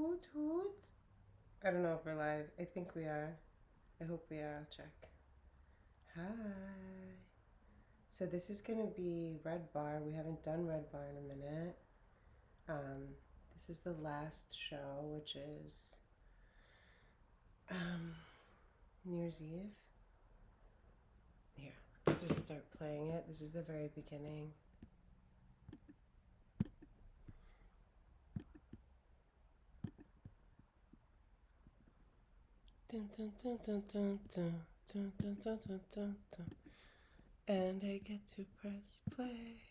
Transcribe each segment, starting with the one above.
Hoot hoot. I don't know if we're live. I think we are. I hope we are. I'll check. Hi. So this is gonna be Redbar. We haven't done Redbar in a minute. This is the last show, which is New Year's Eve. Here, I'll just start playing it. This is the very beginning. Dun, dun, dun, dun, dun, dun, dun, dun, dun, dun, dun, dun. And I get to press play.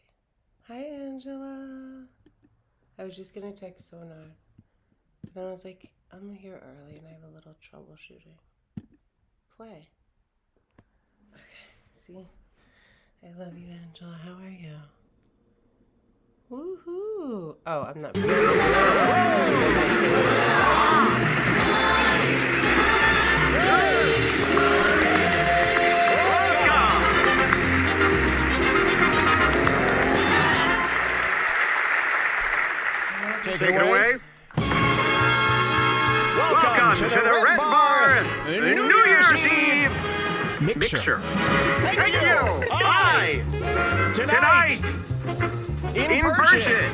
Hi, Angela. I was just gonna text Sonar, but then I was like, I'm here early and I have a little troubleshooting. Play. Okay, see? I love you, Angela. How are you? Woohoo! Oh, I'm not. Take it away. Welcome to the Redbar New Year's Eve mixture. Thank you. Hi. Tonight, in Persian,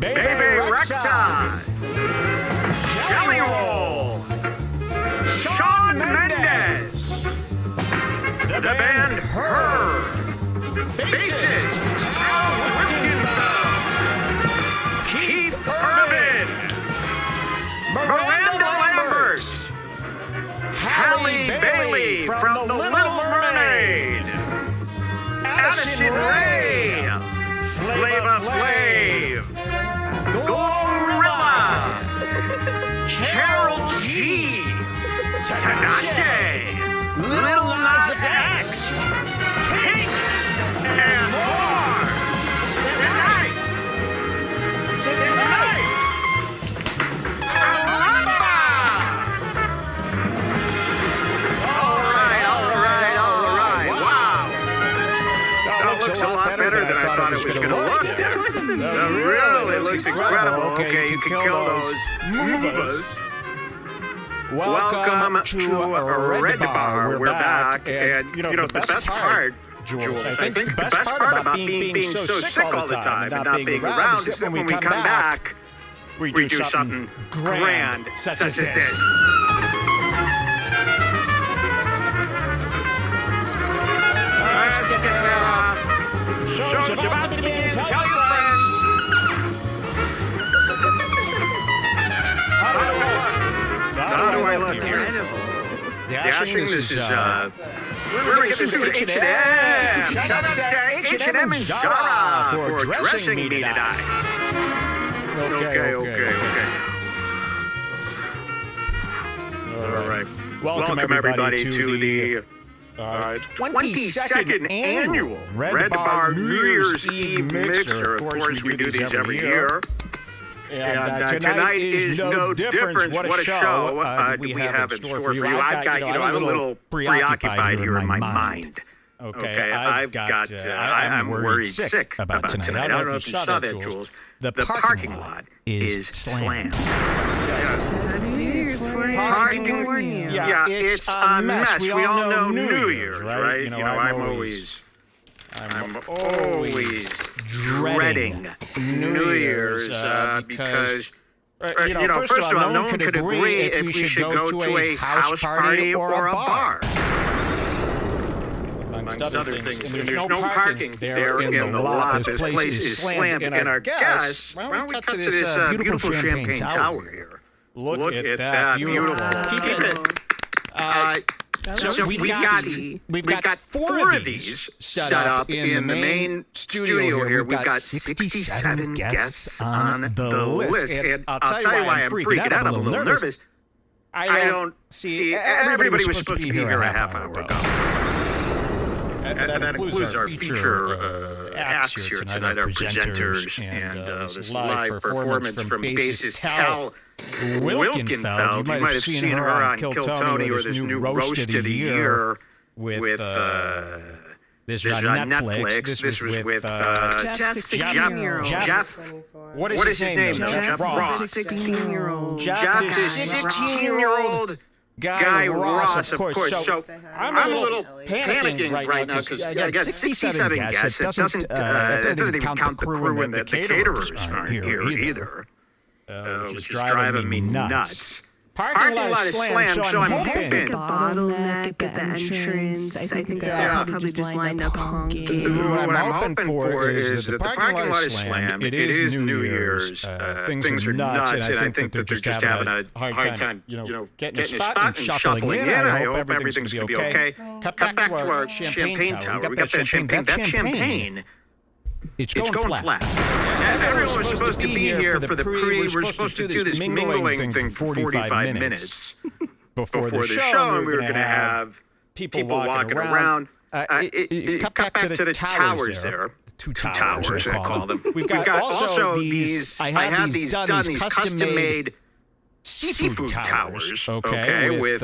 Baby Rexa, Jelly Roll, Shawn Mendes, the band Her, bassist Al Wilkinson, Keith Urban, Miranda Lambert, Halle Bailey from The Little Mermaid, Addison Rae, Flava Flav, Glorilla, Carol G, Tinashe, Lil Nas X, Pink, and more. Tonight, looks a lot better than I thought it was going to look there. That really looks incredible. Okay, you can kill those movers. Welcome to Redbar. We're back. And, you know, the best part, Jules, I think the best part about being so sick all the time and not being around is that when we come back, we do something grand such as this. Show's about to begin. Tell your friends. How do I look here? Dashing. This is, we're going to get this to H&M. Shout out to H&M and Zara for dressing me tonight. Okay. All right. Welcome everybody to the 22nd annual Redbar New Year's Eve mixer. Of course, we do these every year. And tonight is no different. What a show we have in store for you. I'm a little preoccupied here in my mind. Okay, I'm worried sick about tonight. I don't know if you saw that, Jules. The parking lot is slammed. Yeah, it's a mess. We all know New Year's, right? You know, I'm always dreading New Year's because, first of all, no one could agree if we should go to a house party or a bar. Amongst other things. And there's no parking there in the lot. This place is slammed. And our guests, why don't we cut to this beautiful champagne tower here? Look at that. Beautiful. Keep it. So we've got four of these set up in the main studio here. We've got 67 guests on the list. And I'll tell you why I'm freaking out. I'm a little nervous. I don't see. Everybody was supposed to be here a half hour ago. And that includes our feature acts here tonight, our presenters, and this live performance from bassist Tal Wilkinfeld. You might have seen her on Kill Tony or this new Roast of the Year with This is on Netflix. This was with Jeff, 16-year-old. Jeff. What is his name? Jeff Ross. 16-year-old. Jeff is 16-year-old. Guy Ross, of course. So I'm a little panicking right now because I got 67 guests. It doesn't even count the crew and the caterers aren't here either. Which is driving me nuts. Parking lot is slammed, so I'm hoping. A bottleneck at the entrance. I think they're probably just lined up honking. What I'm hoping for is that the parking lot is slammed. It is New Year's. Things are nuts, and I think that they're just having a hard time, getting a spot and shuffling in. I hope everything's going to be okay. Cut back to our champagne tower. We got that champagne. It's going flat. Everyone was supposed to be here for the pre. We're supposed to do this mingling thing for 45 minutes before the show, and we were going to have people walking around. Cut back to the towers there. The two towers, I call them. We've got also these. I have these done, these custom-made seafood towers. Okay, with.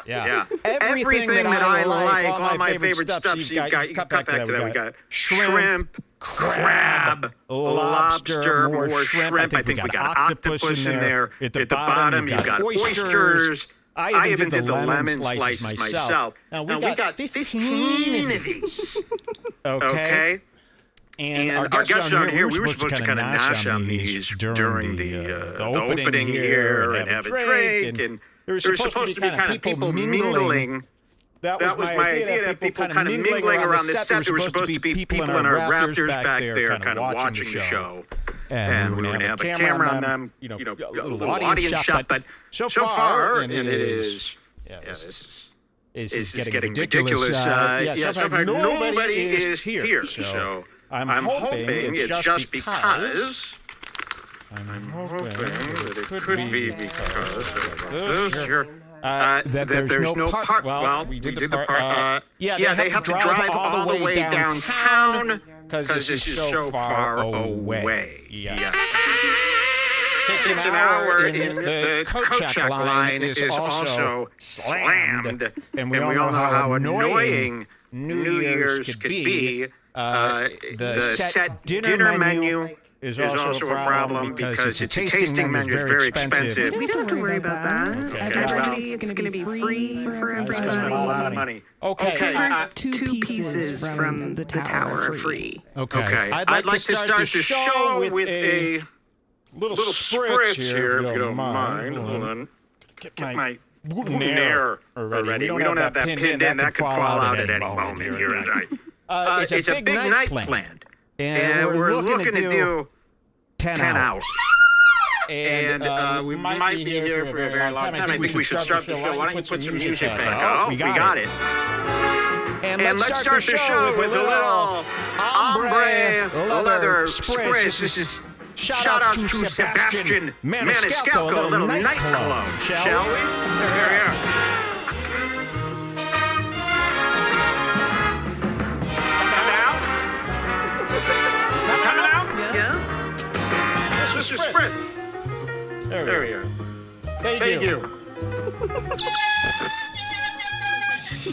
Yeah. Everything that I like, all my favorite stuff, you've got, cut back to that. We got shrimp, crab, lobster, more shrimp. I think we got octopus in there. At the bottom, you've got oysters. I even did the lemon slices myself. Now, we got 15 of these. Okay? And our guests around here, we were supposed to kind of nosh on these during the opening here and have a drink. And there was supposed to be kind of people mingling. That was my idea, to have people kind of mingling around the set. There were supposed to be people in our rafters back there kind of watching the show. And we were going to have a camera on them, a little audience shot. But so far, and it is, this is getting ridiculous. So far, nobody is here. So I'm hoping it's just because. I'm hoping that it could be because of this. That there's no park. Well, we did the park. They have to drive all the way downtown because this is so far away. Yeah. Takes an hour, and the coach line is also slammed. And we all know how annoying New Year's could be. The set dinner menu is also a problem because it's a tasting menu. It's very expensive. We don't have to worry about that. It's going to be free for everybody. Spend a lot of money. Okay. First two pieces from the tower are free. Okay. I'd like to start the show with a little spritz here, if you don't mind. Hold on. Get my nair already. We don't have that pinned in. That could fall out at any moment here tonight. It's a big night planned. And we're looking to do 10 hours. And we might be here for a very long time. I think we should start the show. Why don't you put some music back? Oh, we got it. And let's start the show with a little ombre leather spritz. This is shout-outs to Sebastian Maniscalco, a little night cologne. Shall we? Here we are. This is Spritz. There we are. Thank you.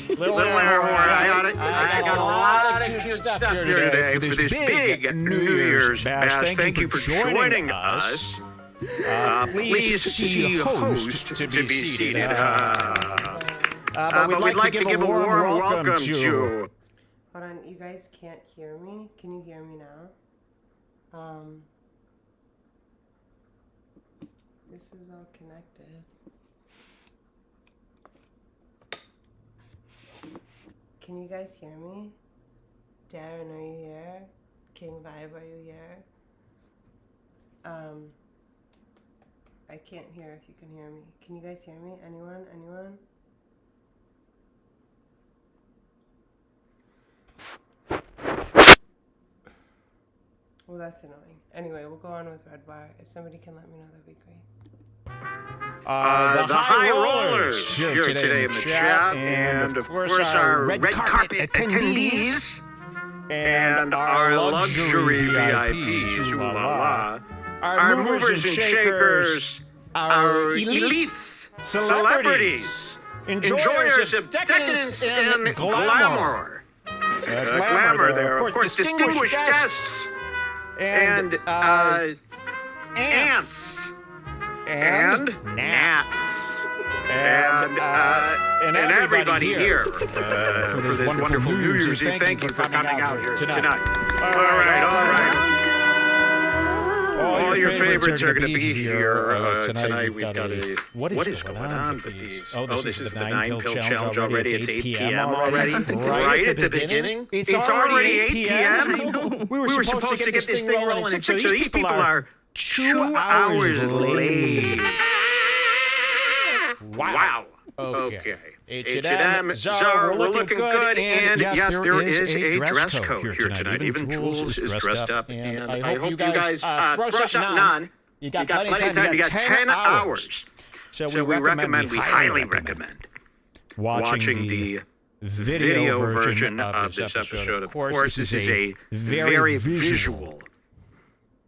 Little air horn. I got a lot of cute stuff here today for this big New Year's bash. Thank you for joining us. Please see host to be seated. But we'd like to give a warm welcome to... Hold on, you guys can't hear me? Can you hear me now? This is all connected. Can you guys hear me? Darren, are you here? King Vibe, are you here? I can't hear if you can hear me. Can you guys hear me? Anyone? Well, that's annoying. Anyway, we'll go on with Redbar. If somebody can let me know, that'd be great. The High Rollers here today in the chat, and of course our red carpet attendees, and our luxury VIPs, ooh la la, our movers and shakers, our elites, celebrities, enjoyers of decadence and glamour. glamour there. Of course, distinguished guests. And ants. And gnats. And everybody here for this wonderful New Year's Eve. Thank you for coming out here tonight. All right. All your favorites are going to be here tonight. We've got a... What is going on with these? Oh, this is the 9-pill challenge already. It's 8 p.m. already. Right at the beginning? It's already 8 p.m.? We were supposed to get this thing rolling at 6, so these people are 2 hours late. Wow. Okay. H&M, Zara, we're looking good, and yes, there is a dress code here tonight. Even Jules is dressed up, and I hope you guys brush up none. You got plenty of time. You got 10 hours. So we highly recommend watching the video version of this episode. Of course, this is a very visual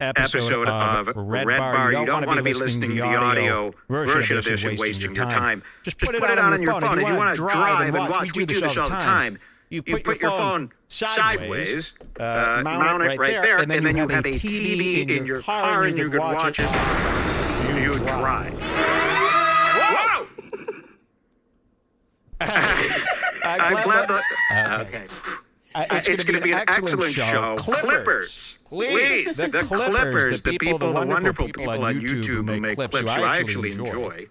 episode of Redbar. You don't want to be listening to the audio version of this and wasting your time. Just put it on your phone. If you want to drive and watch, we do this all the time. You put your phone sideways, mount it right there, and then you have a TV in your car and you can watch it. You drive. Whoa! I'm glad that... Okay. It's going to be an excellent show. Clippers. Please. The Clippers, the wonderful people on YouTube who make clips who I actually enjoy.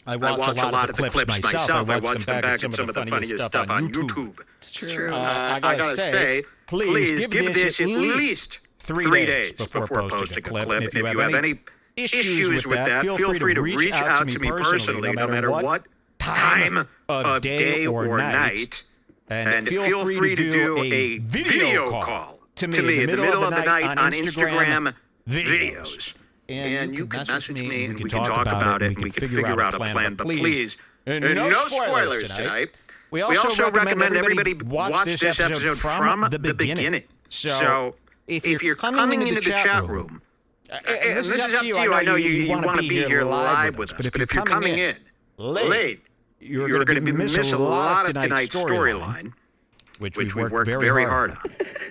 I watch a lot of the clips myself. I watch them back at some of the funniest stuff on YouTube. It's true. I gotta say, please give this at least 3 days before posting a clip. And if you have any issues with that, feel free to reach out to me personally, no matter what time of day or night. And feel free to do a video call to me in the middle of the night on Instagram videos. And you can message me and we can talk about it and we can figure out a plan. But please, no spoilers tonight. We also recommend everybody watch this episode from the beginning. So if you're coming into the chat room, and this is up to you. I know you want to be here live with us. But if you're coming in late, you're going to miss a lot of tonight's storyline, which we worked very hard on.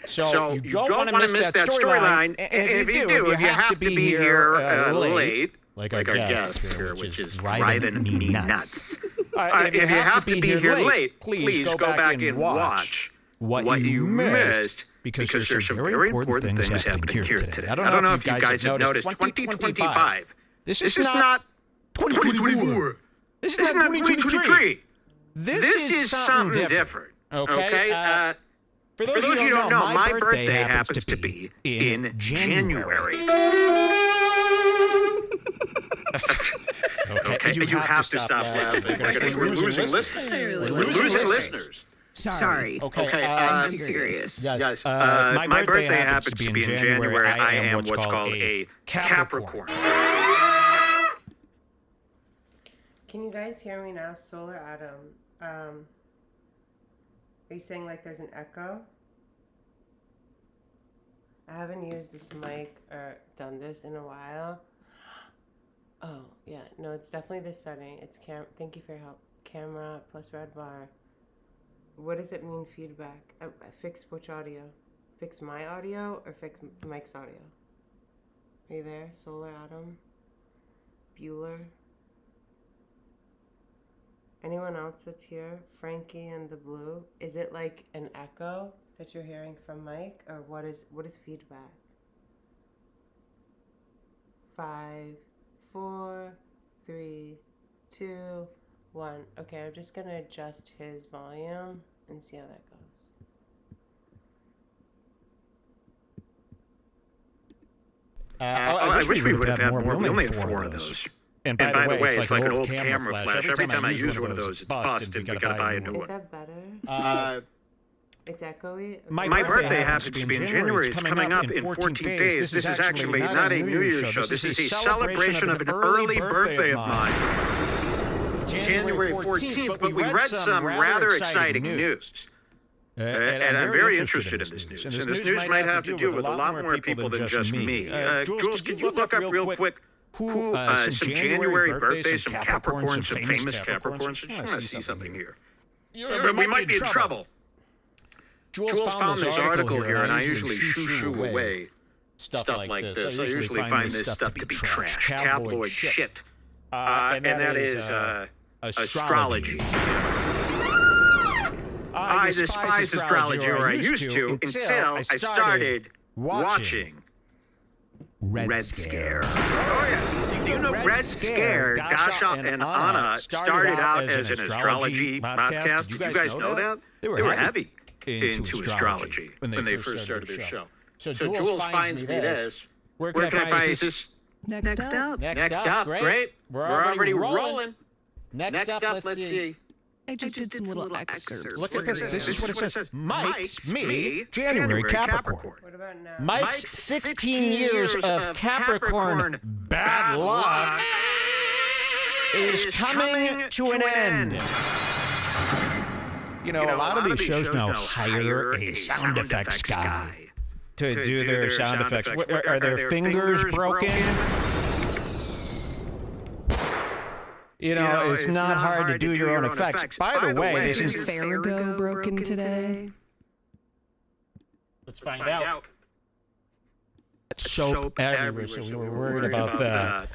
So you don't want to miss that storyline. And if you do, you have to be here late, like our guest here, which is driving me nuts. If you have to be here late, please go back and watch what you missed, because there's some very important things happening here today. I don't know if you guys have noticed, 2025. This is not 2024. This is not 2023. This is something different. Okay? For those of you who don't know, my birthday happens to be in January. Okay, you have to stop laughing. We're losing listeners. We're losing listeners. Sorry. Okay, I'm serious. Yes. My birthday happens to be in January. I am what's called a Capricorn. Can you guys hear me now? Solar Atom. Are you saying like there's an echo? I haven't used this mic or done this in a while. Oh, yeah. No, it's definitely this setting. It's thank you for your help. Camera plus Redbar. What does it mean, feedback? Fix which audio? Fix my audio or fix Mike's audio? Are you there? Solar Atom? Bueller? Anyone else that's here? Frankie and the Blue? Is it like an echo that you're hearing from Mike, or what is feedback? 5, 4, 3, 2, 1. Okay, I'm just gonna adjust his volume and see how that goes. I wish we would have had more. We only have 4 of those. And by the way, it's like an old camera flash. Every time I use one of those, it's busted. We gotta buy a new one. Is that better? It's echoey? My birthday happens to be in January. It's coming up in 14 days. This is actually not a New Year's show. This is a celebration of an early birthday of mine. January 14th, but we read some rather exciting news. And I'm very interested in this news. And this news might have to do with a lot more people than just me. Jules, can you look up real quick who some January birthdays, some Capricorns, some famous Capricorns? I just want to see something here. We might be in trouble. Jules found this article here, and I usually shoo away stuff like this. I usually find this stuff to be trash, tabloid shit. And that is astrology. I despise astrology, or I used to, until I started watching Red Scare. Oh, yeah. Do you know Red Scare? Dasha and Anna started out as an astrology podcast. Did you guys know that? They were heavy into astrology when they first started their show. So Jules finds me this. Where can I find this? Next up. Next up. Great. We're already rolling. Next up, let's see. I just did some little excerpts. Look at this. This is what it says. Mike's me, January Capricorn. What about now? Mike's 16 years of Capricorn bad luck is coming to an end. You know, a lot of these shows now hire a sound effects guy to do their sound effects. Are their fingers broken? You know, it's not hard to do your own effects. By the way, this is Farrago broken today. Let's find out. Soap everywhere, so we were worried about that.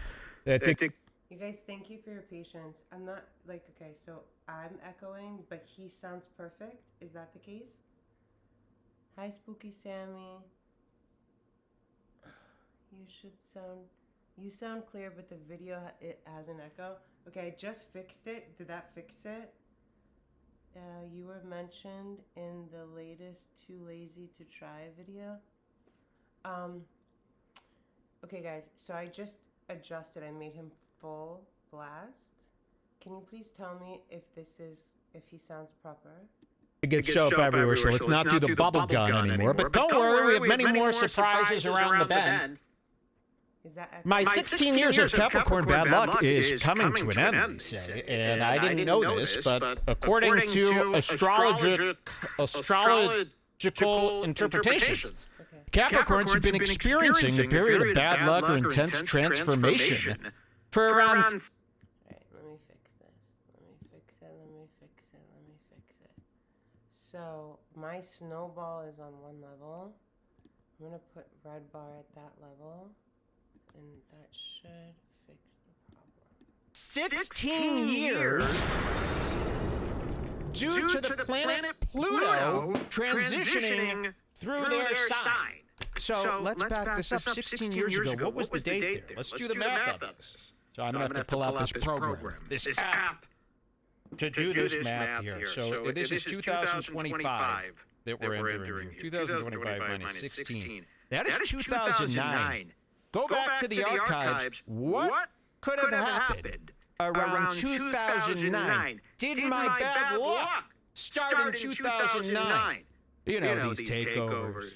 You guys, thank you for your patience. I'm not like, okay, so I'm echoing, but he sounds perfect. Is that the case? Hi, Spooky Sammy. You sound clear, but the video, it has an echo. Okay, I just fixed it. Did that fix it? You were mentioned in the latest Too Lazy to Try video. Okay, guys, so I just adjusted. I made him full blast. Can you please tell me if he sounds proper? It gets soap everywhere, so let's not do the bubble gun anymore. But don't worry, we have many more surprises around the bend. My 16 years of Capricorn bad luck is coming to an end, they say. And I didn't know this, but according to astrological interpretations, Capricorns have been experiencing a period of bad luck or intense transformation for around... Alright, let me fix this. Let me fix it. So, my snowball is on one level. I'm going to put Redbar at that level. And that should fix the problem. 16 years due to the planet Pluto transitioning through their sign. So let's back this up. 16 years ago, what was the date there? Let's do the math of this. So I'm going to have to pull out this program, this app, to do this math here. So this is 2025 that we're entering here. 2025 minus 16. That is 2009. Go back to the archives. What could have happened around 2009? Did my bad luck start in 2009? You know, these takeovers.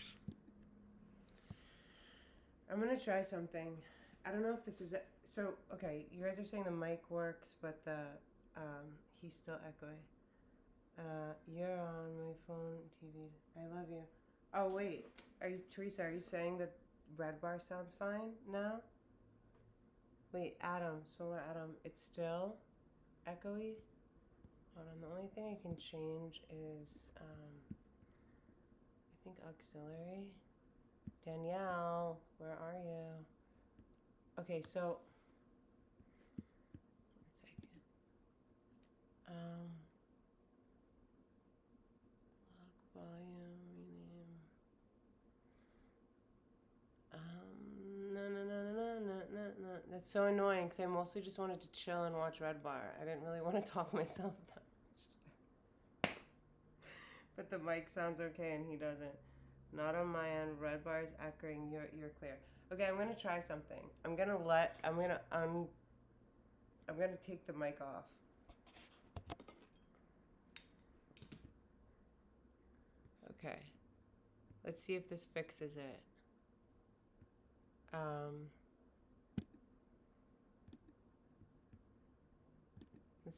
I'm going to try something. I don't know if this is it. So, okay, you guys are saying the mic works, but he's still echoing. You're on my phone, TV. I love you. Oh, wait. Teresa, are you saying that Redbar sounds fine now? Wait, Solar Adam, it's still echoey? Hold on, the only thing I can change is, I think auxiliary. Danielle, where are you? Okay, so, 1 second. Lock volume, rename. No. That's so annoying because I mostly just wanted to chill and watch Redbar. I didn't really want to talk myself that much. But the mic sounds okay and he doesn't. Not on my end. Redbar's echoing. You're clear. Okay, I'm gonna try something. I'm gonna take the mic off. Okay. Let's see if this fixes it.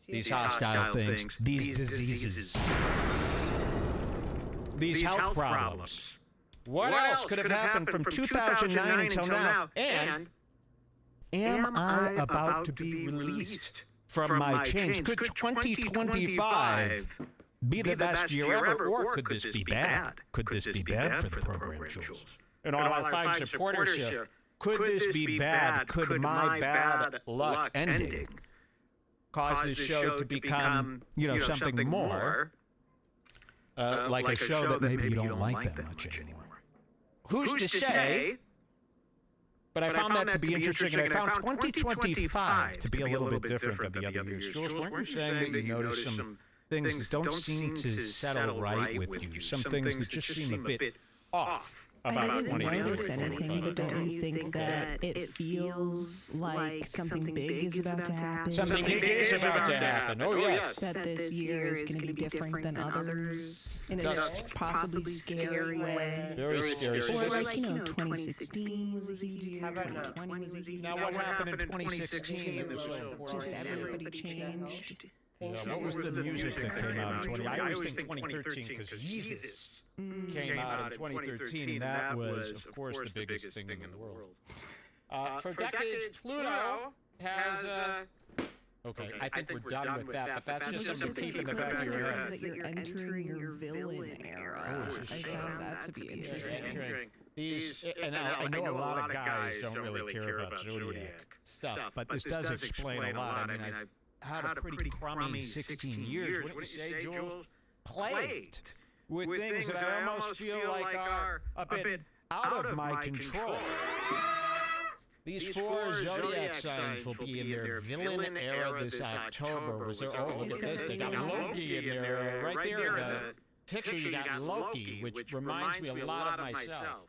These hostile things, these diseases, these health problems. What else could have happened from 2009 until now? And am I about to be released from my chains? Could 2025 be the best year ever, or could this be bad? Could this be bad for the program, Jules? And all our fine supporters here, could this be bad? Could my bad luck ending cause this show to become, something more like a show that maybe you don't like that much anymore? Who's to say? But I found that to be interesting, and I found 2025 to be a little bit different than the other years. Jules, weren't you saying that you noticed some things that don't seem to settle right with you? Some things that just seem a bit off about 2025. I didn't notice anything, but don't you think that it feels like something big is about to happen? Something big is about to happen. Oh, yes. That this year is going to be different than others in a possibly scary way. Very scary. Or like, 2016 was a huge year, 2020 was a huge year. Now, what happened in 2016 that was so important? Just everybody changed. What was the music that came out in 2013? I always think 2013 because Jesus came out in 2013, and that was, of course, the biggest thing in the world. For decades, Pluto has... Okay, I think we're done with that, but that's just something to keep in the back of your head. That you're entering your villain era. I found that to be interesting. And I know a lot of guys don't really care about Zodiac stuff, but this does explain a lot. I mean, I've had a pretty crummy 16 years, wouldn't you say, Jules? Plagued with things that I almost feel like are a bit out of my control. These four zodiac signs will be in their villain era this October. Was there? Oh, look at this. They got Loki in there. Right there in the picture, you got Loki, which reminds me a lot of myself.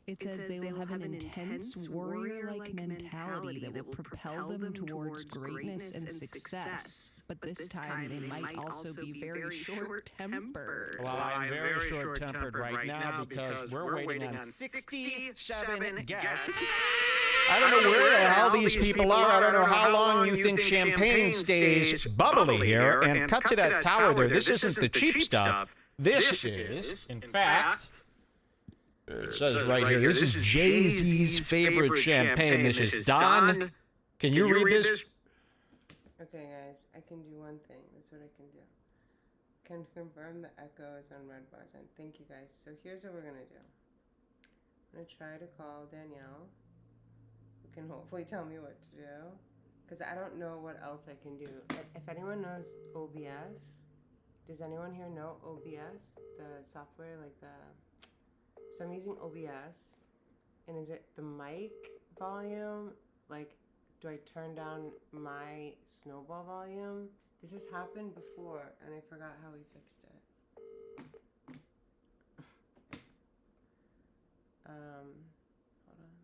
It says they will have an intense warrior-like mentality that will propel them towards greatness and success. But this time, they might also be very short-tempered. Well, I'm very short-tempered right now because we're waiting on 67 guests. I don't know where the hell these people are. I don't know how long you think champagne stays bubbly here. And cut to that tower there. This isn't the cheap stuff. This is, in fact... It says right here, this is Jay-Z's favorite champagne. This is Don. Can you read this? Okay, guys, I can do one thing. That's what I can do. Can confirm the echoes on Redbar's end. Thank you, guys. So here's what we're going to do. I'm going to try to call Danielle, who can hopefully tell me what to do, because I don't know what else I can do. If anyone knows OBS, does anyone here know OBS? The software, like the... So I'm using OBS, and is it the mic volume? Like, do I turn down my snowball volume? This has happened before, and I forgot how we fixed it. Hold on.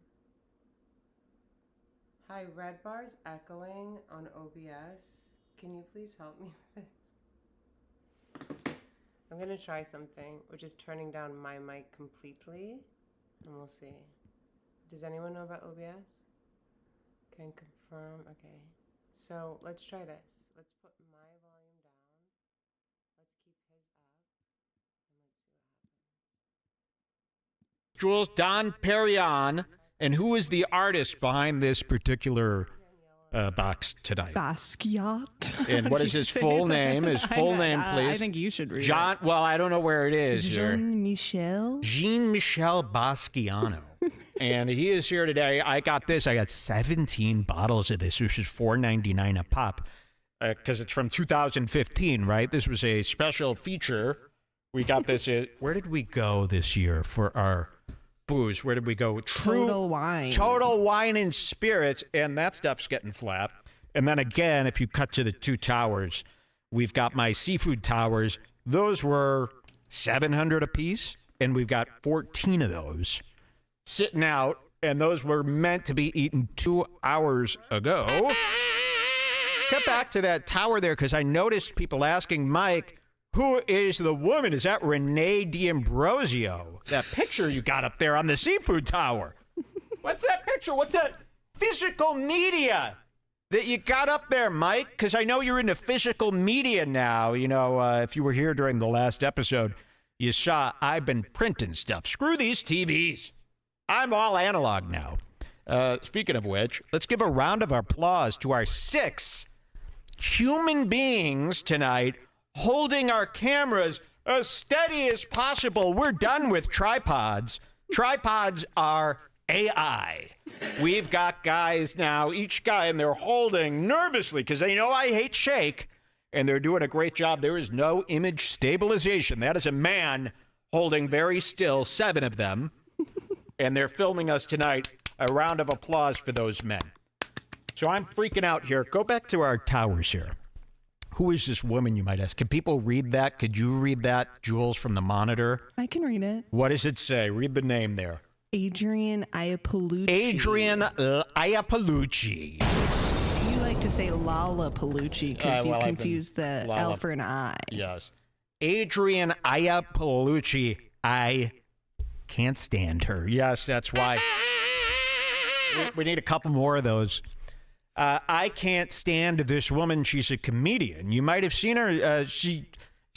Hi, Redbar's echoing on OBS. Can you please help me with this? I'm going to try something, which is turning down my mic completely, and we'll see. Does anyone know about OBS? Can confirm. Okay. So let's try this. Let's put my volume down. Let's keep his up. And let's see what happens. Jules, Don Perignon. And who is the artist behind this particular box tonight? Basquiat. And what is his full name? His full name, please. I think you should read John. it. Well, I don't know where it is. Jean-Michel Basquiano. And he is here today. I got 17 bottles of this, which is $4.99 a pop. Because it's from 2015, right? This was a special feature. We got this. Where did we go this year for our booze? Where did we go? Total Wine. Total Wine and Spirits, and that stuff's getting flat. And then again, if you cut to the two towers, we've got my seafood towers. Those were $700 a piece, and we've got 14 of those sitting out, and those were meant to be eaten 2 hours ago. Cut back to that tower there, because I noticed people asking Mike, who is the woman? Is that Renee D'Ambrosio? That picture you got up there on the seafood tower. What's that picture? What's that physical media that you got up there, Mike? Because I know you're into physical media now. You know, if you were here during the last episode, you saw I've been printing stuff. Screw these TVs. I'm all analog now. Speaking of which, let's give a round of applause to our 6 human beings tonight holding our cameras as steady as possible. We're done with tripods. Tripods are AI. We've got guys now, each guy, and they're holding nervously because they know I hate shake, and they're doing a great job. There is no image stabilization. That is a man holding very still, 7 of them, and they're filming us tonight. A round of applause for those men. So I'm freaking out here. Go back to our towers here. Who is this woman, you might ask? Can people read that? Could you read that, Jules, from the monitor? I can read it. What does it say? Read the name there. Adrian Iapolucci. Adrian Iapolucci. You like to say Lala Palucci because you confuse the L for an I. Yes. Adrian Iapolucci. I can't stand her. Yes, that's why. We need a couple more of those. I can't stand this woman. She's a comedian. You might have seen her. She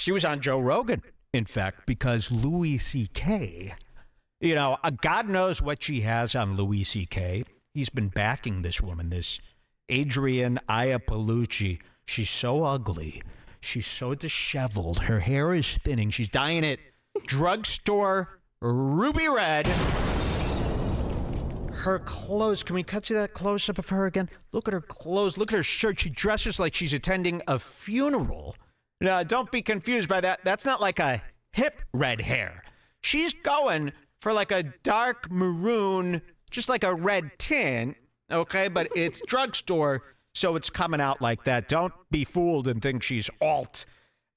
was on Joe Rogan, in fact, because Louis C.K., God knows what she has on Louis C.K. He's been backing this woman, this Adrian Iapolucci. She's so ugly. She's so disheveled. Her hair is thinning. She's dyeing it drugstore ruby red. Her clothes. Can we cut to that close-up of her again? Look at her clothes. Look at her shirt. She dresses like she's attending a funeral. Now, don't be confused by that. That's not like a hip red hair. She's going for like a dark maroon, just like a red tint, okay? But it's drugstore, so it's coming out like that. Don't be fooled and think she's alt.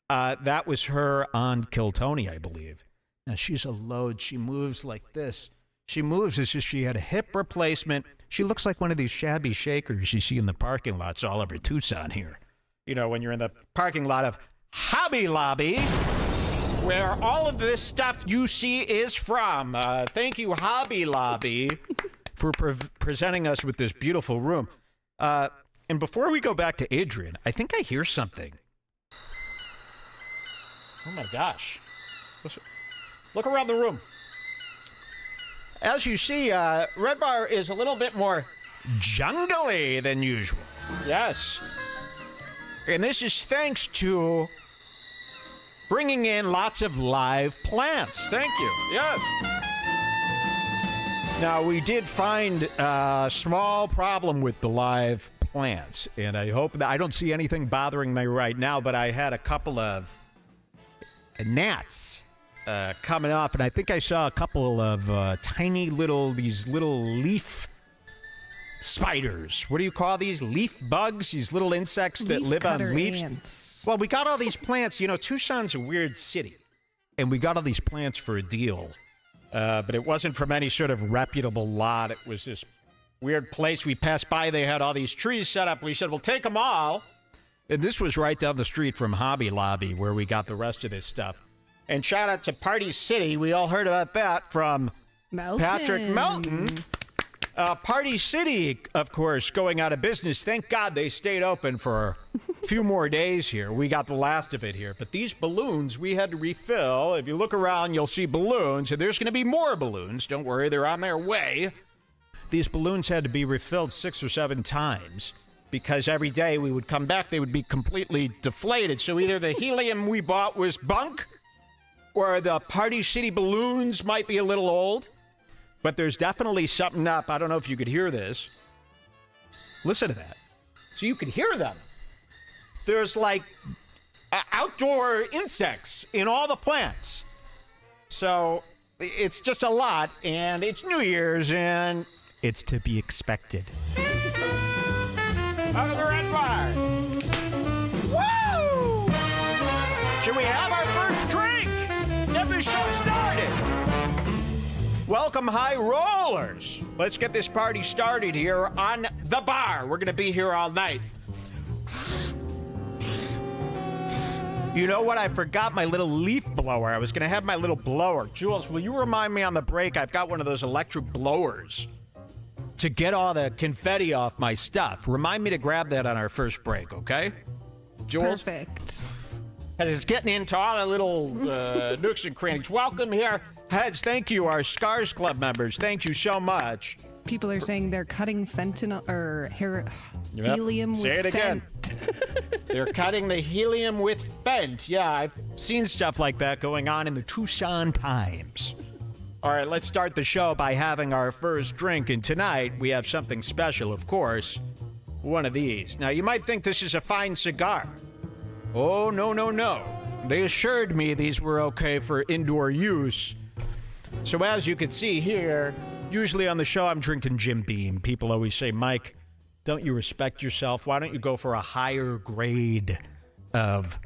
That was her on Kill Tony, I believe. Now, she's a load. She moves like this. She moves as if she had a hip replacement. She looks like one of these shabby shakers you see in the parking lots all over Tucson here. When you're in the parking lot of Hobby Lobby, where all of this stuff you see is from. Thank you, Hobby Lobby, for presenting us with this beautiful room. And before we go back to Adrian, I think I hear something. Oh, my gosh. Look around the room. As you see, Redbar is a little bit more jungly than usual. Yes. And this is thanks to bringing in lots of live plants. Thank you. Yes. Now, we did find a small problem with the live plants, and I hope that I don't see anything bothering me right now, but I had a couple of gnats coming up, and I think I saw a couple of tiny these little leaf spiders. What do you call these? Leaf bugs? These little insects that live on leaves? Ants. Well, we got all these plants. Tucson's a weird city, and we got all these plants for a deal, but it wasn't from any sort of reputable lot. It was this weird place we passed by. They had all these trees set up. We said, we'll take them all. And this was right down the street from Hobby Lobby, where we got the rest of this stuff. And shout out to Party City. We all heard about that from Patrick Melton. Party City, of course, going out of business. Thank God they stayed open for a few more days here. We got the last of it here. But these balloons, we had to refill. If you look around, you'll see balloons. And there's going to be more balloons. Don't worry, they're on their way. These balloons had to be refilled 6 or 7 times. Because every day we would come back, they would be completely deflated. So either the helium we bought was bunk, or the Party City balloons might be a little old, but there's definitely something up. I don't know if you could hear this. Listen to that. So you could hear them. There's like outdoor insects in all the plants. So it's just a lot, and it's New Year's, and it's to be expected. Out of the Redbar. Woo! Should we have our first drink? Get the show started. Welcome, high rollers. Let's get this party started here on the bar. We're going to be here all night. You know what? I forgot my little leaf blower. I was going to have my little blower. Jules, will you remind me on the break? I've got one of those electric blowers to get all the confetti off my stuff. Remind me to grab that on our first break, okay? Jules? Perfect. And it's getting into all the little nooks and crannies. Welcome here. Heads, thank you. Our Scars Club members, thank you so much. People are saying they're cutting fentanyl or Yep. helium Say with it again. fent. They're cutting the helium with fent. Yeah, I've seen stuff like that going on in the Tucson Times. All right, let's start the show by having our first drink. And tonight, we have something special, of course. One of these. Now, you might think this is a fine cigar. Oh, no, no, no. They assured me these were okay for indoor use. So as you can see here, usually on the show, I'm drinking Jim Beam. People always say, Mike, don't you respect yourself? Why don't you go for a higher grade of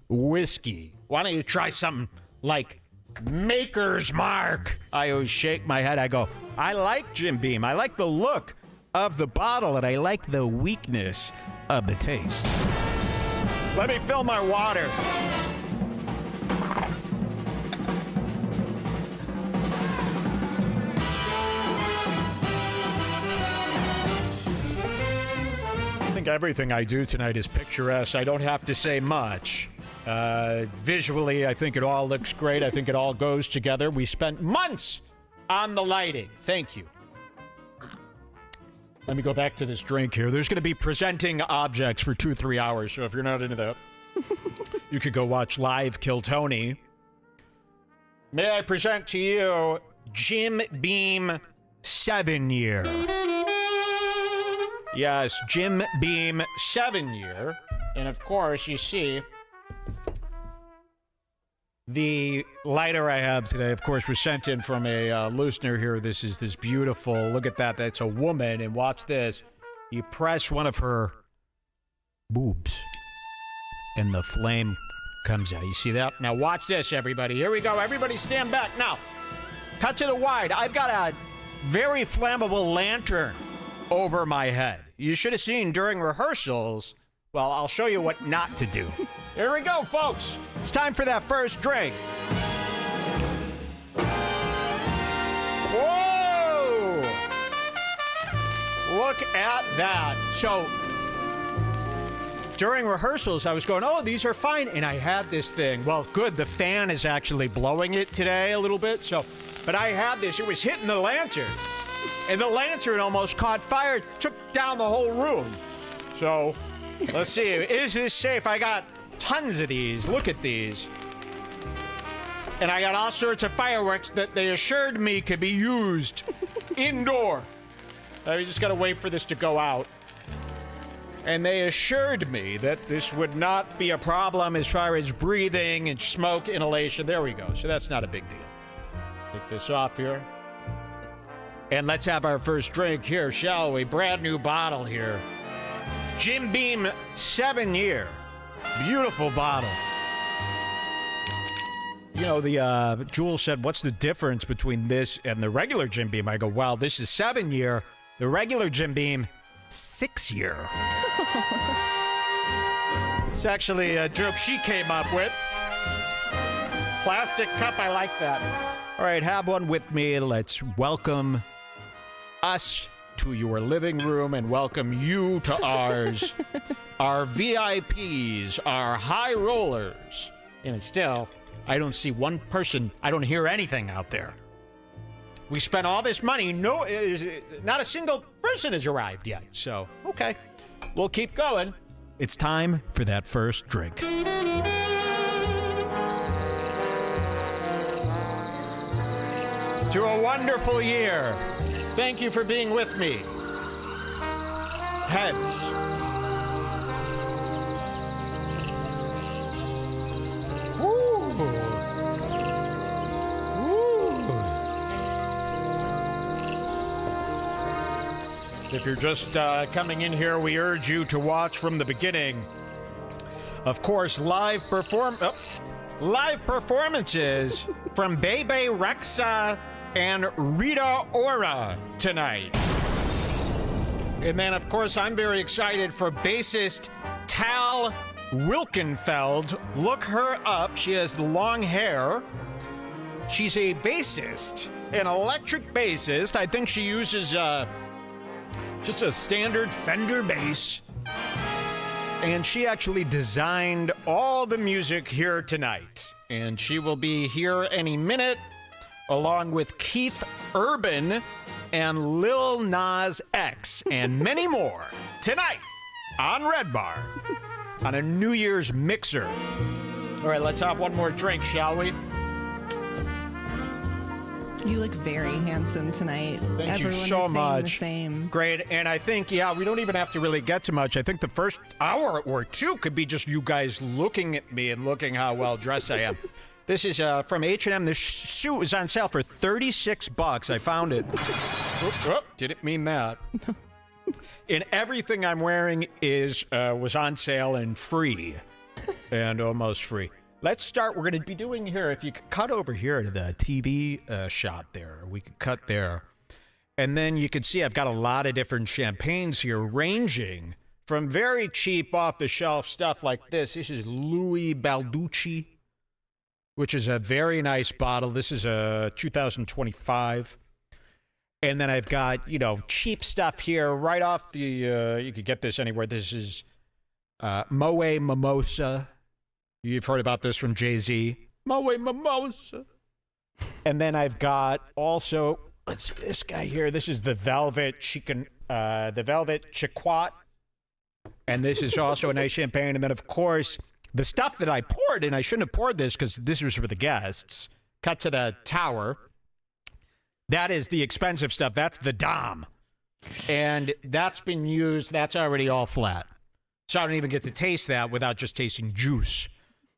whiskey? Why don't you try something like Maker's Mark? I always shake my head. I go, I like Jim Beam. I like the look of the bottle, and I like the weakness of the taste. Let me fill my water. I think everything I do tonight is picturesque. I don't have to say much. Visually, I think it all looks great. I think it all goes together. We spent months on the lighting. Thank you. Let me go back to this drink here. There's going to be presenting objects for 2-3 hours, so if you're not into that, you could go watch Live Kill Tony. May I present to you Jim Beam 7-year. Yes, Jim Beam 7-year. And of course, you see, the lighter I have today, of course, was sent in from a listener here. This is this beautiful, look at that, that's a woman. And watch this. You press one of her boobs, and the flame comes out. You see that? Now watch this, everybody. Here we go. Everybody stand back. Now, cut to the wide. I've got a very flammable lantern over my head. You should have seen during rehearsals. Well, I'll show you what not to do. Here we go, folks. It's time for that first drink. Whoa! Look at that. So, during rehearsals, I was going, oh, these are fine. And I had this thing. Well, good. The fan is actually blowing it today a little bit. So, but I had this. It was hitting the lantern. And the lantern almost caught fire. Took down the whole room. So, let's see. Is this safe? I got tons of these. Look at these. And I got all sorts of fireworks that they assured me could be used indoor. I just got to wait for this to go out. And they assured me that this would not be a problem as far as breathing and smoke inhalation. There we go. So that's not a big deal. Take this off here. And let's have our first drink here, shall we? Brand new bottle here. Jim Beam 7-year. Beautiful bottle. You know, the Jules said, what's the difference between this and the regular Jim Beam? I go, well, this is 7-year. The regular Jim Beam, 6-year. It's actually a joke she came up with. Plastic cup, I like that. All right, have one with me. Let's welcome us to your living room and welcome you to ours. Our VIPs, our high rollers. And still, I don't see one person. I don't hear anything out there. We spent all this money. No, not a single person has arrived yet. So, okay, we'll keep going. It's time for that first drink. To a wonderful year. Thank you for being with me. Heads. Woo. Woo. If you're just coming in here, we urge you to watch from the beginning. Of course, live performances from Bebe Rexha and Rita Ora tonight. And then, of course, I'm very excited for bassist Tal Wilkenfeld. Look her up. She has long hair. She's a bassist, an electric bassist. I think she uses just a standard Fender bass. And she actually designed all the music here tonight. And she will be here any minute, along with Keith Urban and Lil Nas X, and many more tonight on Redbar on a New Year's mixer. All right, let's have one more drink, shall we? You look very handsome tonight. Thank you Everyone so is saying much. The same. Great. And I think, yeah, we don't even have to really get to much. I think the first hour or two could be just you guys looking at me and looking how well dressed I am. This is from H&M. This suit was on sale for $36. I found it. Didn't mean that. And everything I'm wearing was on sale and free. And almost free. Let's start. We're going to be doing here, if you could cut over here to the TV shot there. We could cut there. And then you can see I've got a lot of different champagnes here, ranging from very cheap off-the-shelf stuff like this. This is Louis Balducci, which is a very nice bottle. This is a 2025. And then I've got, cheap stuff here right off the, you could get this anywhere. This is Moet Mimosa. You've heard about this from Jay-Z. Moet Mimosa. And then I've got also, let's see this guy here. This is the Velvet Chiquat. And this is also a nice champagne. And then, of course, the stuff that I poured, and I shouldn't have poured this because this was for the guests. Cut to the tower. That is the expensive stuff. That's the Dom. And that's been used. That's already all flat. So I don't even get to taste that without just tasting juice.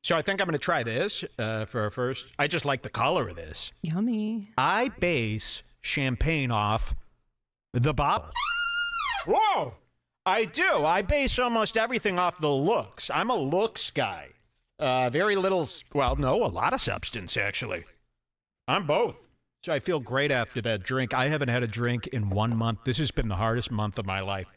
So I think I'm going to try this for first. I just like the color of this. Yummy. I base champagne off the bottle. Whoa! I do. I base almost everything off the looks. I'm a looks guy. Very little, a lot of substance, actually. I'm both. So I feel great after that drink. I haven't had a drink in 1 month. This has been the hardest month of my life.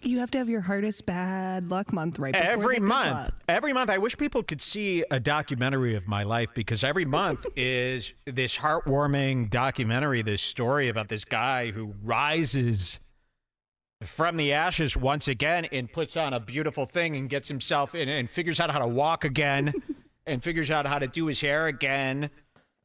You have to have your hardest bad luck month right before Every the good month. luck. Every month. I wish people could see a documentary of my life because every month is this heartwarming documentary, this story about this guy who rises from the ashes once again and puts on a beautiful thing and gets himself in and figures out how to walk again and figures out how to do his hair again.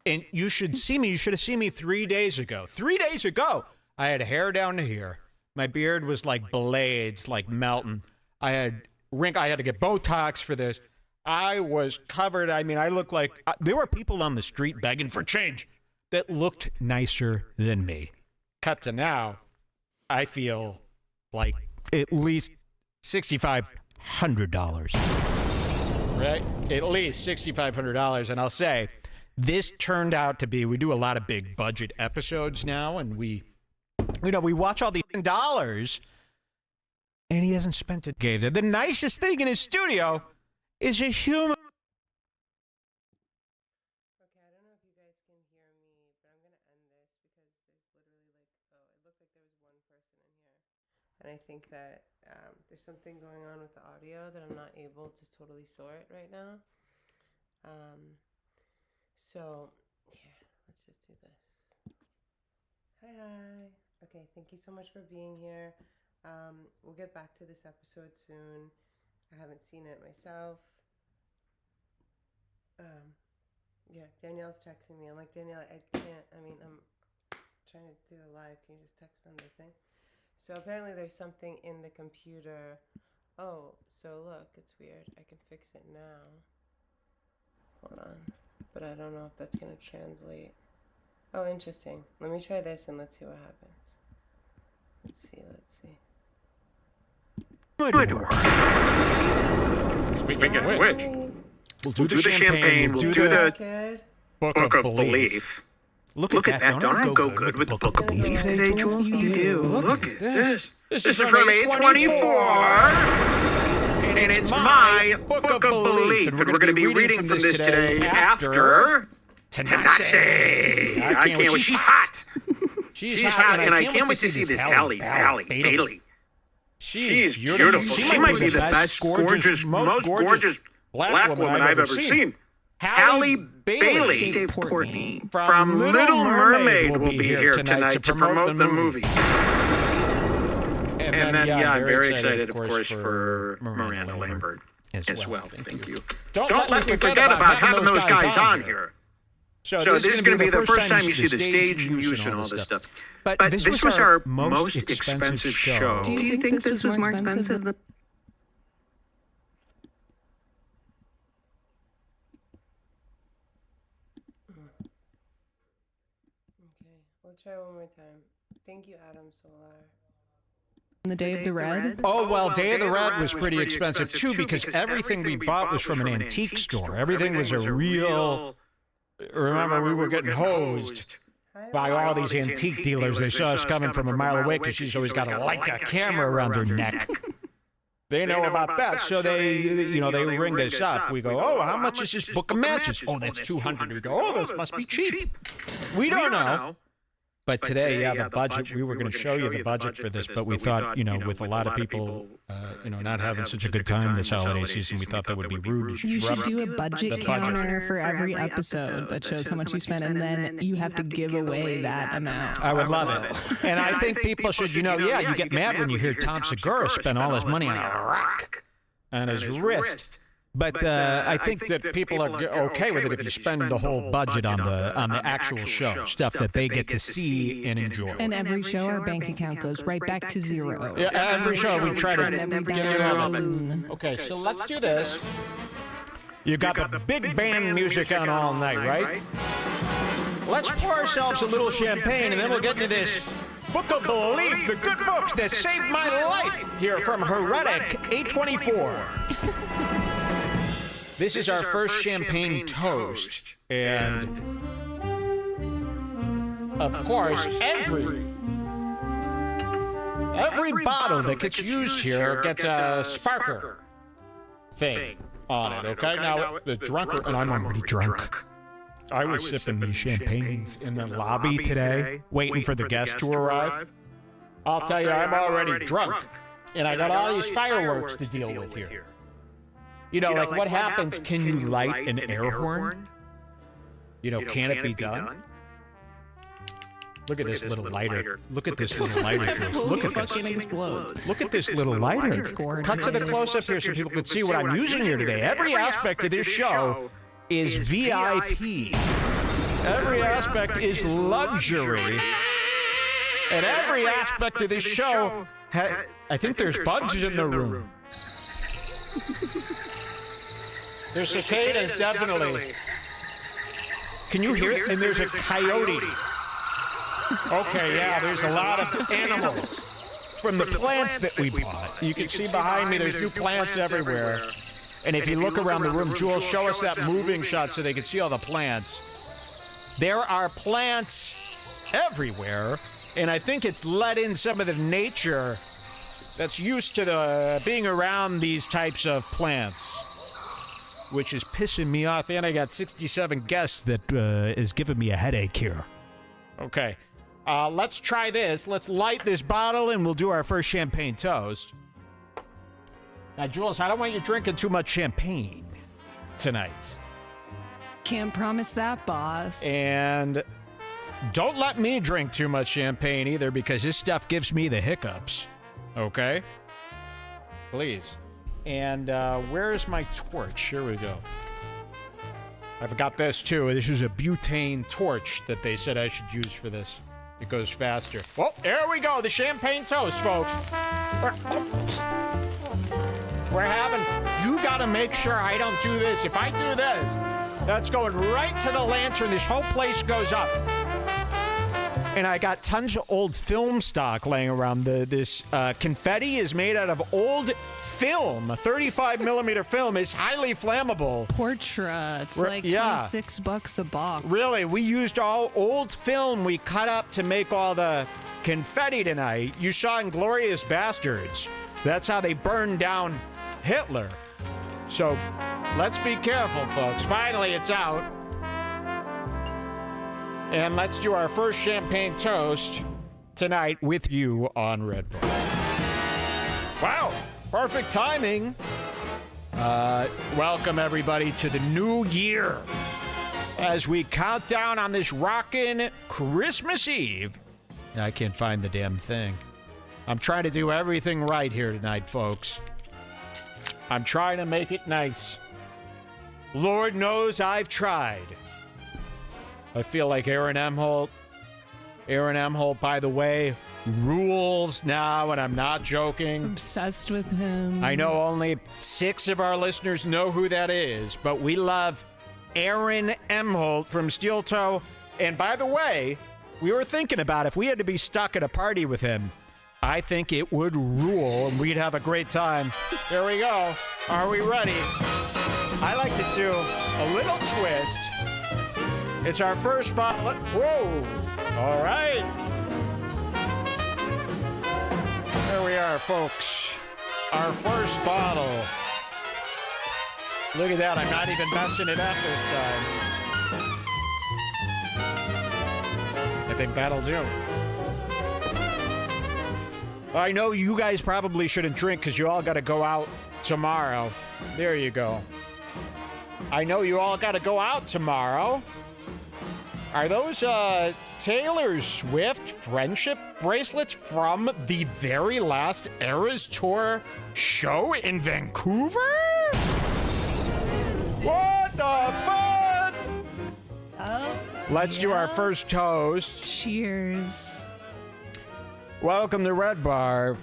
And you should see me. You should have seen me 3 days ago. 3 days ago, I had hair down to here. My beard was like blades, like melting. I had to get Botox for this. I was covered. I mean, I looked like there were people on the street begging for change that looked nicer than me. Cut to now, I feel like at least $6,500. Right? At least $6,500. And I'll say, this turned out to be, we do a lot of big budget episodes now, and we watch all the dollars, and he hasn't spent it. Gave it. The nicest thing in his studio is a human. Okay, I don't know if you guys can hear me, but I'm going to end this because there's literally it looked like there was one person in here. And I think that there's something going on with the audio that I'm not able to totally sort right now. So, yeah, let's just do this. Hi. Okay, thank you so much for being here. We'll get back to this episode soon. I haven't seen it myself. Yeah, Danielle's texting me. I'm like, Danielle, I'm trying to do a live. Can you just text on the thing? So apparently there's something in the computer. Oh, so look, it's weird. I can fix it now. Hold on. But I don't know if that's going to translate. Oh, interesting. Let me try this and let's see what happens. Let's see. Speaking of which, we'll do the champagne, we'll do the Book of Belief. Look at that. Don't I go good with the Book of Belief today, Jules? You do. Look at this. This is from A24. And it's my Book of Belief. And we're going to be reading from this today after Tanashe. I can't wait. She's hot. She's hot, and I can't wait to see this Halle Bailey. She's beautiful. She might be the best, most gorgeous black woman I've ever seen. Halle Bailey. Dave Portnoy. From Little Mermaid will be here tonight to promote the movie. And then, I'm very excited, of course, for Miranda Lambert as well. Thank you. Don't let me forget about having those guys on here. So this is going to be the first time you see the stage use and all this stuff. But this was our most expensive show. Do you think this was more expensive than... Okay, we'll try one more time. Thank you, Adam Solar. The Day of the Red? Oh, well, Day of the Red was pretty expensive, too, because everything we bought was from an antique store. Everything was a real... Remember, we were getting hosed by all these antique dealers. They saw us coming from a mile away because she's always got a Leica camera around her neck. They know about that, so they ring us up. We go, oh, how much is this book of matches? Oh, that's $200. We go, oh, this must be cheap. We don't know. But today, the budget, we were going to show you the budget for this, but we thought, with a lot of people, not having such a good time this holiday season, we thought that would be rude. You should do a budget counter for every episode that shows how much you spend, and then you have to give away that amount. I would love it. And I think people should, you get mad when you hear Tom Segura spend all his money on a rock on his wrist. But I think that people are okay with it if you spend the whole budget on the actual show, stuff that they get to see and enjoy. And every show, our bank account goes right back to zero. Yeah, every show we try to get it out of it. Okay, so let's do this. You got the big band music on all night, right? Let's pour ourselves a little champagne, and then we'll get into this Book of Belief, the good books that saved my life, here from Heretic 824. This is our first champagne toast, and of course, every bottle that gets used here gets a sparker thing on it, okay? Now, the drunker, and I'm already drunk. I was sipping these champagnes in the lobby today, waiting for the guests to arrive. I'll tell you, I'm already drunk, and I got all these fireworks to deal with here. Like what happens? Can you light an air horn? Can it be done? Look at this little lighter. Look at this little lighter, Jules. Look at this. Look at this little lighter. Cut to the close-up here so people can see what I'm using here today. Every aspect of this show is VIP. Every aspect is luxury. And every aspect of this show, I think there's bugs in the room. There's cicadas, definitely. Can you hear it? And there's a coyote. Okay, yeah, there's a lot of animals from the plants that we bought. You can see behind me, there's new plants everywhere. And if you look around the room, Jules, show us that moving shot so they can see all the plants. There are plants everywhere, and I think it's let in some of the nature that's used to being around these types of plants, which is pissing me off, and I got 67 guests that is giving me a headache here. Okay, let's try this. Let's light this bottle, and we'll do our first champagne toast. Now, Jules, I don't want you drinking too much champagne tonight. Can't promise that, boss. And don't let me drink too much champagne either, because this stuff gives me the hiccups. Okay? Please. And where's my torch? Here we go. I've got this too. This is a butane torch that they said I should use for this. It goes faster. Well, there we go. The champagne toast, folks. We're having... You gotta make sure I don't do this. If I do this, that's going right to the lantern. This whole place goes up. And I got tons of old film stock laying around. This confetti is made out of old film. A 35mm film is highly flammable. Portra. It's like $26 a box. Really, we used all old film we cut up to make all the confetti tonight. You saw Inglourious Bastards. That's how they burned down Hitler. So let's be careful, folks. Finally, it's out. And let's do our first champagne toast tonight with you on Redbar. Wow, perfect timing. Welcome, everybody, to the new year as we count down on this rockin' Christmas Eve. I can't find the damn thing. I'm trying to do everything right here tonight, folks. I'm trying to make it nice. Lord knows I've tried. I feel like Aaron Emholt, by the way, rules now, and I'm not joking. Obsessed with him. I know only 6 of our listeners know who that is, but we love Aaron Emholt from Steel Toe. And by the way, we were thinking about if we had to be stuck at a party with him, I think it would rule, and we'd have a great time. Here we go. Are we ready? I like to do a little twist. It's our first bottle. Whoa! All right. There we are, folks. Our first bottle. Look at that. I'm not even messing it up this time. I think that'll do. I know you guys probably shouldn't drink because you all got to go out tomorrow. There you go. I know you all got to go out tomorrow. Are those Taylor Swift friendship bracelets from the very last Eras Tour show in Vancouver? What the fuck? Oh, Let's do our first toast. Cheers. Welcome to Redbar.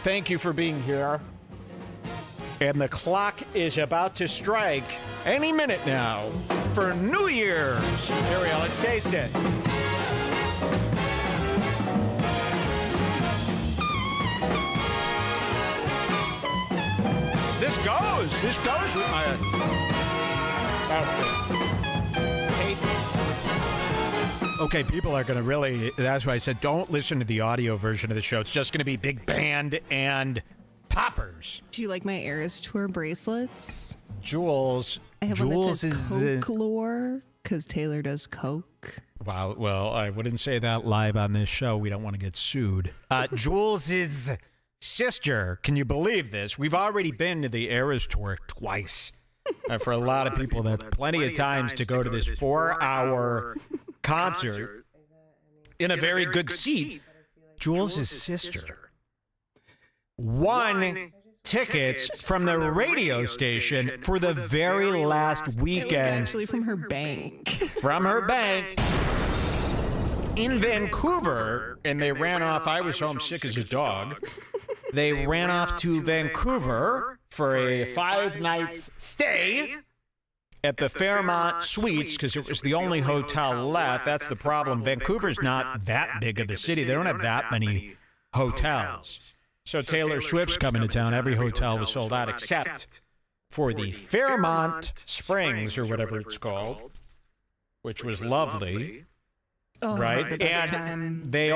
Thank you for being here. And the clock is about to strike any minute now for New Year's. Here we go. Let's taste it. This goes with my outfit. Okay, people are going to really, that's why I said don't listen to the audio version of the show. It's just going to be big band and poppers. Do you like my Eras Tour bracelets? Jules. I have Jules one that says is folklore because Taylor does coke. Wow. Well, I wouldn't say that live on this show. We don't want to get sued. Jules' sister. Can you believe this? We've already been to the Eras Tour twice. For a lot of people, that's plenty of times to go to this 4-hour concert in a very good seat. Jules' sister won tickets from the radio station for the very last weekend. It was actually from her bank. From her bank in Vancouver, and they ran off. I was homesick as a dog. They ran off to Vancouver for a 5-night stay at the Fairmont Suites because it was the only hotel left. That's the problem. Vancouver's not that big of a city. They don't have that many hotels. So Taylor Swift's coming to town. Every hotel was sold out except for the Fairmont Springs or whatever it's called, which was lovely. Oh, right? And they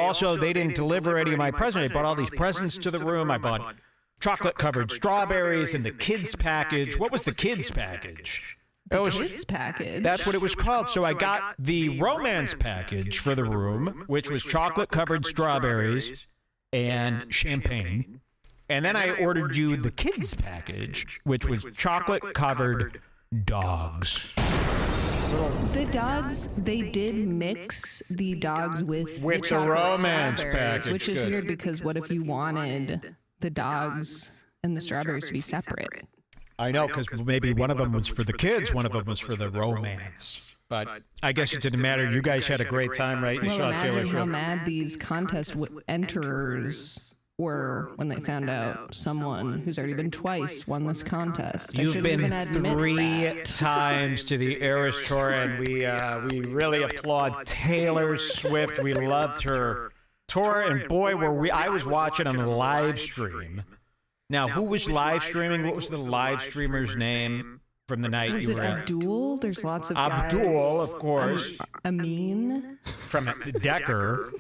didn't deliver any of my presents. I bought all these presents to the room. I bought chocolate-covered strawberries and the kids package. What was the kids package? Kids package. That's what it was called. So I got the romance package for the room, which was chocolate-covered strawberries and champagne. And then I ordered you the kids package, which was chocolate-covered dogs. The dogs, they did mix the dogs with the romance package, which is weird because what if you wanted the dogs and the strawberries to be separate? I know, because maybe one of them was for the kids, one of them was for the romance. But I guess it didn't matter. You guys had a great time, right? You saw Taylor Swift. How mad these contest enterers were when they found out someone who's already been twice won this contest. You've been 3 times to the Eras Tour, and we really applaud Taylor Swift. We loved her tour, and boy, I was watching on the live stream. Now, who was live streaming? What was the live streamer's name from the night you were at? Abdul? There's lots of Abdul, of course. Amin? From Decker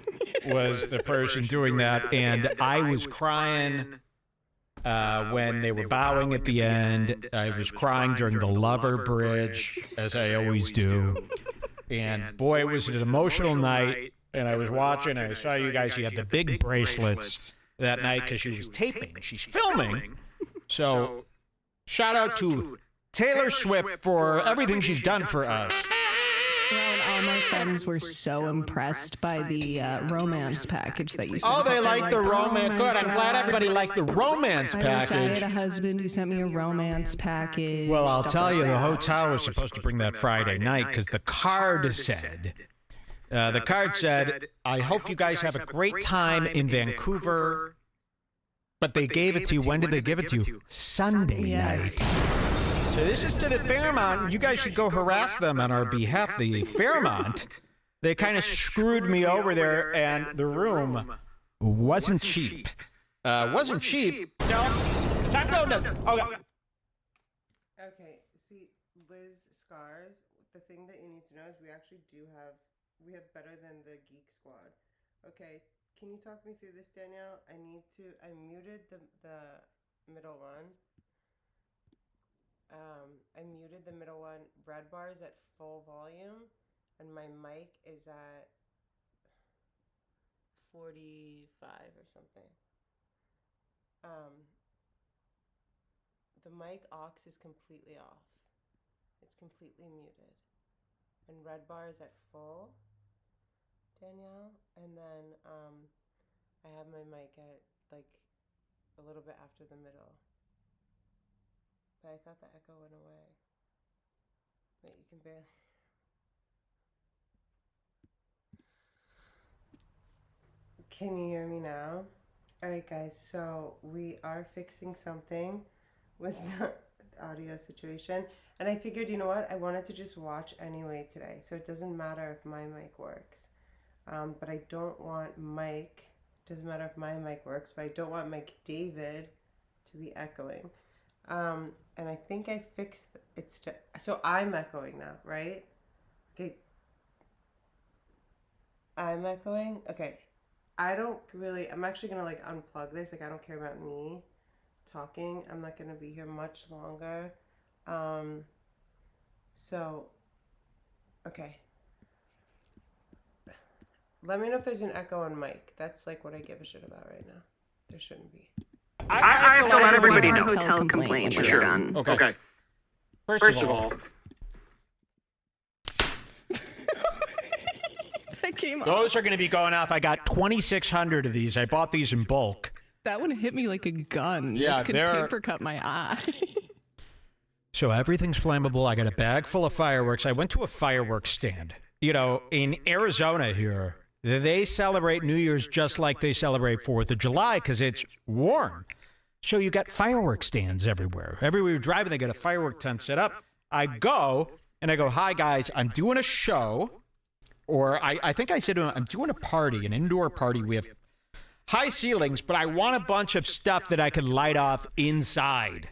was the person doing that, and I was crying when they were bowing at the end. I was crying during the Lover Bridge, as I always do. And boy, it was an emotional night, and I was watching, and I saw you guys, you had the big bracelets that night because she was taping. She's filming. So shout out to Taylor Swift for everything she's done for us. and all my friends were so impressed by the romance package that you sent. Oh, they like the romance. Good. I'm glad everybody liked the romance I wish I package. had a husband who sent me a romance package. Well, I'll tell you, the hotel was supposed to bring that Friday night because the card said, I hope you guys have a great time in Vancouver. But they gave it to you. When did they give it to you? Sunday night. So this is to the Fairmont. You guys should go harass them on our behalf. The Fairmont, they kind of screwed me over there, and the room wasn't cheap. Wasn't cheap. So, I'm going to... Okay, see, Liz Scars, the thing that you need to know is we actually we have better than the Geek Squad. Okay, can you talk me through this, Danielle? I muted the middle one. I muted the middle one. Redbar is at full volume, and my mic is at 45 or something. The mic aux is completely off. It's completely muted. And Redbar is at full, Danielle. And then I have my mic at like a little bit after the middle. But I thought the echo went away. Wait, you can barely... Can you hear me now? Alright guys, so we are fixing something with the audio situation. And I figured, you know what? I wanted to just watch anyway today. So it doesn't matter if my mic works. But I don't want Mike... Doesn't matter if my mic works, but I don't want Mike David to be echoing. And I think I fixed it's so I'm echoing now, right? Okay. I'm echoing? Okay. I'm actually gonna like unplug this. Like I don't care about me talking. I'm not gonna be here much longer. So okay. Let me know if there's an echo on mic. That's like what I give a shit about right now. There shouldn't be. I have to let everybody know. Hotel complaint. Sure. Okay. First of all, That came off. those are going to be going off. I got 2,600 of these. I bought these in bulk. That one hit me like a gun. Yeah, this could paper cut my eye. So everything's flammable. I got a bag full of fireworks. I went to a fireworks stand. You know, in Arizona here, they celebrate New Year's just like they celebrate 4th of July because it's warm. So you got fireworks stands everywhere. Everywhere you're driving, they got a firework tent set up. I go, and I go, hi, guys, I'm doing a show. Or I think I said to him, I'm doing a party, an indoor party. We have high ceilings, but I want a bunch of stuff that I could light off inside.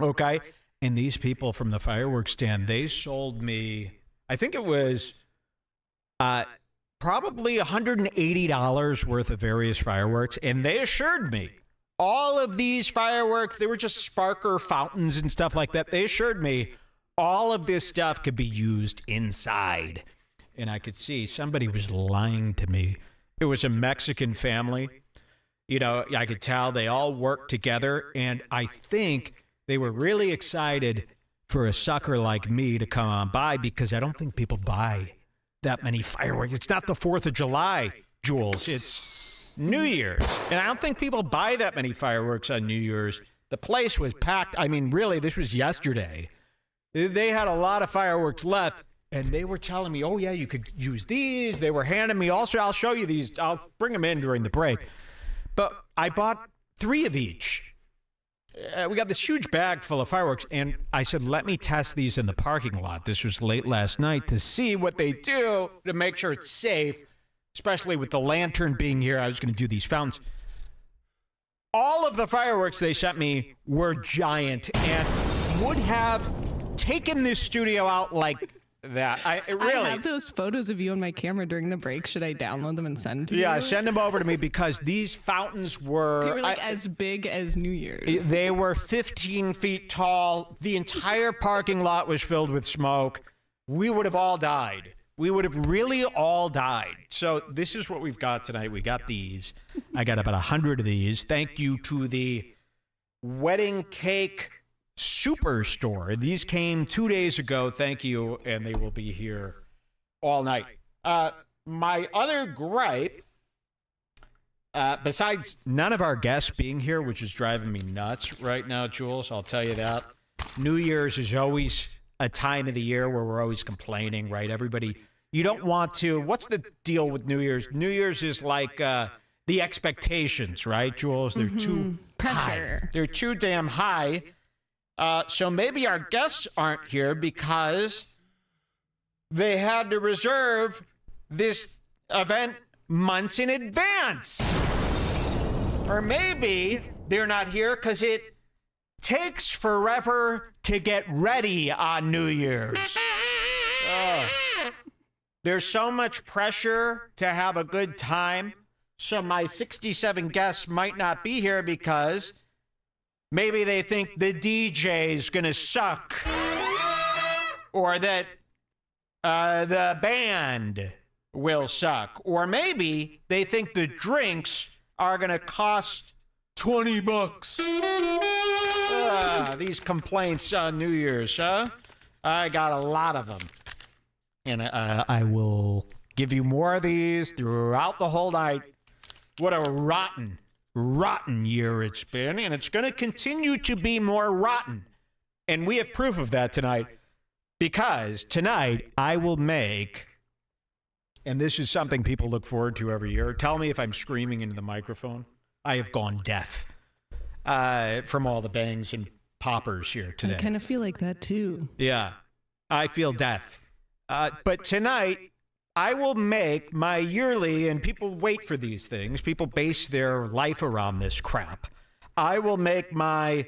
Okay? And these people from the fireworks stand, they sold me, I think it was probably $180 worth of various fireworks. And they assured me all of these fireworks, they were just sparkler fountains and stuff like that. They assured me all of this stuff could be used inside. And I could see somebody was lying to me. It was a Mexican family. You know, I could tell they all worked together. And I think they were really excited for a sucker like me to come on by because I don't think people buy that many fireworks. It's not the 4th of July, Jules. It's New Year's. And I don't think people buy that many fireworks on New Year's. The place was packed. I mean, really, this was yesterday. They had a lot of fireworks left. And they were telling me, oh, yeah, you could use these. They were handing me also, I'll show you these. I'll bring them in during the break. But I bought 3 of each. We got this huge bag full of fireworks. And I said, let me test these in the parking lot. This was late last night to see what they do to make sure it's safe, especially with the lantern being here. I was going to do these fountains. All of the fireworks they sent me were giant and would have taken this studio out like that. I have those photos of you on my camera during the break. Should I download them and send to you? Yeah, send them over to me because these fountains were... They were like as big as New Year's. They were 15 feet tall. The entire parking lot was filled with smoke. We would have all died. We would have really all died. So this is what we've got tonight. We got these. I got about 100 of these. Thank you to the Wedding Cake Superstore. These came 2 days ago. Thank you. And they will be here all night. My other gripe, besides none of our guests being here, which is driving me nuts right now, Jules, I'll tell you that. New Year's is always a time of the year where we're always complaining, right? Everybody, you don't want to. What's the deal with New Year's? New Year's is like the expectations, right, Jules? They're too high. They're too damn high. So maybe our guests aren't here because they had to reserve this event months in advance. Or maybe they're not here because it takes forever to get ready on New Year's. There's so much pressure to have a good time. So my 67 guests might not be here because maybe they think the DJ's gonna suck. Or that the band will suck. Or maybe they think the drinks are gonna cost $20. These complaints on New Year's, huh? I got a lot of them. And I will give you more of these throughout the whole night. What a rotten, rotten year it's been. And it's going to continue to be more rotten. And we have proof of that tonight. Because tonight I will make, and this is something people look forward to every year. Tell me if I'm screaming into the microphone. I have gone deaf from all the bangs and poppers here today. I kind of feel like that too. Yeah, I feel deaf. But tonight, I will make my yearly, and people wait for these things. People base their life around this crap. I will make my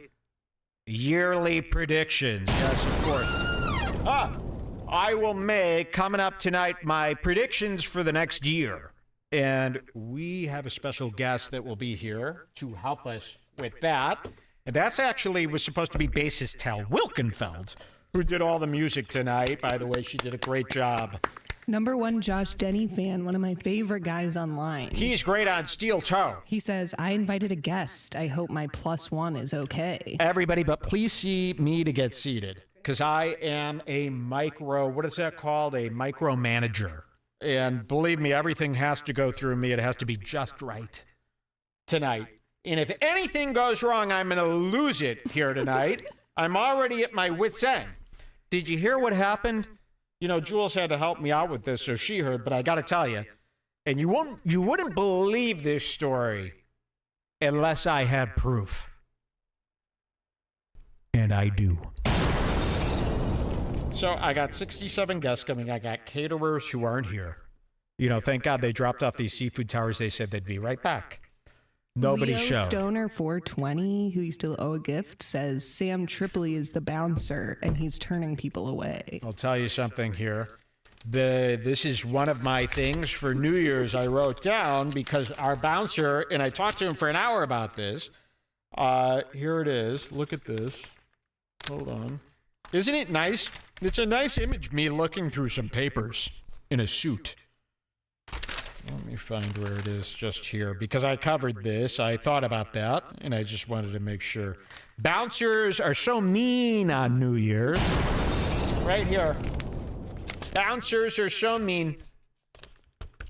yearly predictions. Yes, of course. I will make, coming up tonight, my predictions for the next year. And we have a special guest that will be here to help us with that. And that's actually was supposed to be bassist Tal Wilkenfeld, who did all the music tonight. By the way, she did a great job. #1 Josh Denny fan, one of my favorite guys online. He's great on Steel Toe. He says, I invited a guest. I hope my +1 is okay. Everybody, but please see me to get seated. Because I am a what is that called? A micromanager. And believe me, everything has to go through me. It has to be just right tonight. And if anything goes wrong, I'm going to lose it here tonight. I'm already at my wit's end. Did you hear what happened? You know, Jules had to help me out with this, so she heard, but I got to tell you, and you wouldn't believe this story unless I had proof. And I do. So I got 67 guests coming. I got caterers who aren't here. You know, thank God they dropped off these seafood towers. They said they'd be right back. Nobody Leo showed. Stoner 420, who you still owe a gift, says Sam Tripoli is the bouncer and he's turning people away. I'll tell you something here. This is one of my things for New Year's I wrote down because our bouncer, and I talked to him for an hour about this. Here it is. Look at this. Hold on. Isn't it nice? It's a nice image, me looking through some papers in a suit. Let me find where it is just here, because I covered this. I thought about that, and I just wanted to make sure. Bouncers are so mean on New Year's. Right here. Bouncers are so mean.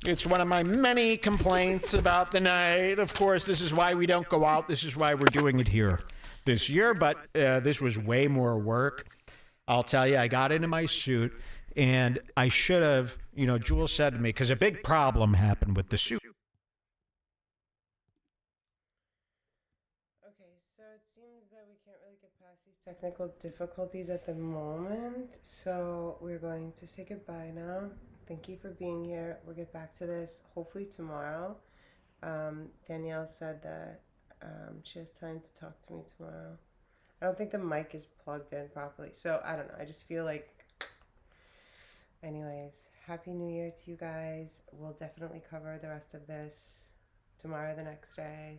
It's one of my many complaints about the night. Of course, this is why we don't go out. This is why we're doing it here this year, but this was way more work. I'll tell you, I got into my suit. And I should have, you know, Jules said to me, because a big problem happened with the suit. Okay, so it seems that we can't really get past these technical difficulties at the moment. So we're going to say goodbye now. Thank you for being here. We'll get back to this hopefully tomorrow. Danielle said that she has time to talk to me tomorrow. I don't think the mic is plugged in properly. So I don't know. I just feel like... Anyways, Happy New Year to you guys. We'll definitely cover the rest of this tomorrow, the next day.